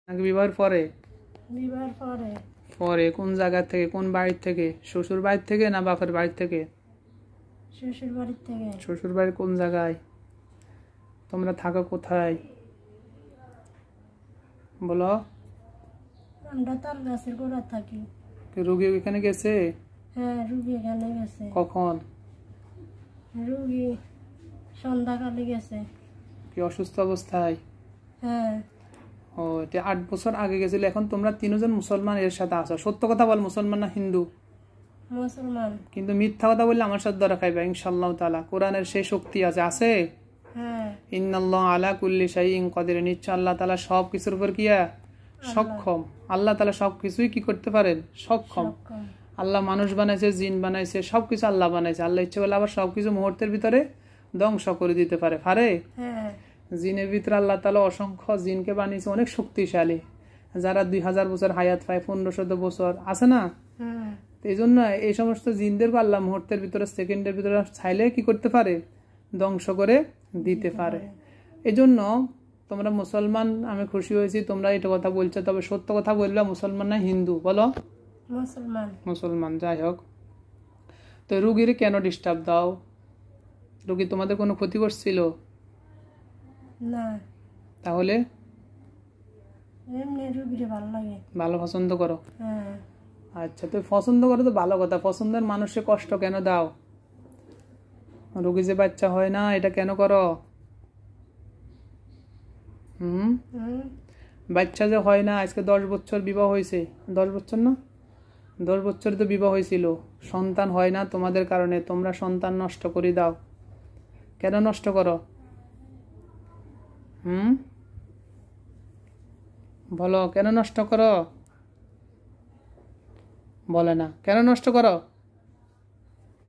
নাকি বিবাহের পরে? বিবাহের পরে। পরে কোন জায়গা থেকে, কোন বাড়ির থেকে? শ্বশুর বাড়ির থেকে না বাপের বাড়ির থেকে? শ্বশুর বাড়ির থেকে। শ্বশুর বাড়ির কোন জায়গায়? তোমরা থাকো কোথায় বলো? আমরা তার গাছের গোড়া থাকি। রোগী ওইখানে গেছে? হ্যাঁ, রুগী এখানে গেছে। কখন? রুগী সন্ধ্যাকালে গেছে। কি অসুস্থ অবস্থায়? হ্যাঁ। ও, এটা 8 বছর আগে গেছিল। এখন তোমরা তিনজন মুসলমান এর সাথে আছো। সত্য কথা বল, মুসলমান না হিন্দু? মুসলমান। কিন্তু মিথ্যা কথা বললে আমার সাথে ধরা খাইবা ইনশাআল্লাহ তাআলা। কোরআনের সেই শক্তি আছে। আছে? হ্যাঁ। ইন্নাল্লাহু আলা কুল্লি শাইইন কাদির। নিশ্চয় আল্লাহ তাআলা সব কিছুর উপর কিয়া সক্ষম। আল্লাহ তাআলা সবকিছুই কি করতে পারেন? সক্ষম। আল্লাহ মানুষ বানাইছে, জিন বানাইছে, সবকিছু আল্লাহ বানাইছে। আল্লাহ ইচ্ছে করলে আবার সবকিছু মুহূর্তের ভিতরে ধ্বংস করে দিতে পারে। পারে? হ্যাঁ। জিনের ভিতরে আল্লাহ তাআলা অসংখ্য জিনকে বানিয়েছে, অনেক শক্তিশালী, যারা 2000 বছর হায়াত পায়, 1500 বছর আছে না? এই জন্য এই সমস্ত জিনদেরকে আল্লাহ মুহূর্তের ভিতরে, সেকেন্ডের ভিতরে চাইলে কি করতে পারে? ধ্বংস করে দিতে পারে। এই জন্য তোমরা মুসলমান, আমি খুশি হয়েছি তোমরা এটা কথা বলছো। তবে সত্য কথা বললে মুসলমান না হিন্দু বলো? মুসলমান। মুসলমান। যাই হোক, তো রুগীর কেন ডিস্টার্ব দাও? রুগী তোমাদের কোনো ক্ষতি করছিল না। তাহলে? এমনি রুগীরে ভালো লাগে। ভালো পছন্দ করো? হ্যাঁ। আচ্ছা, তো পছন্দ করো তো ভালো কথা। পছন্দের মানুষে কষ্ট কেন দাও? রুগী যে বাচ্চা হয় না, এটা কেন করো? বাচ্চা যে হয় না, আজকে 10 বছর বিবাহ হয়েছে, 10 বছর না, 10 বছর তো বিবাহ হয়েছিল, সন্তান হয় না তোমাদের কারণে। তোমরা সন্তান নষ্ট করে দাও। কেন নষ্ট করো? বলো, কেন নষ্ট করো? বলে না, কেন নষ্ট করো?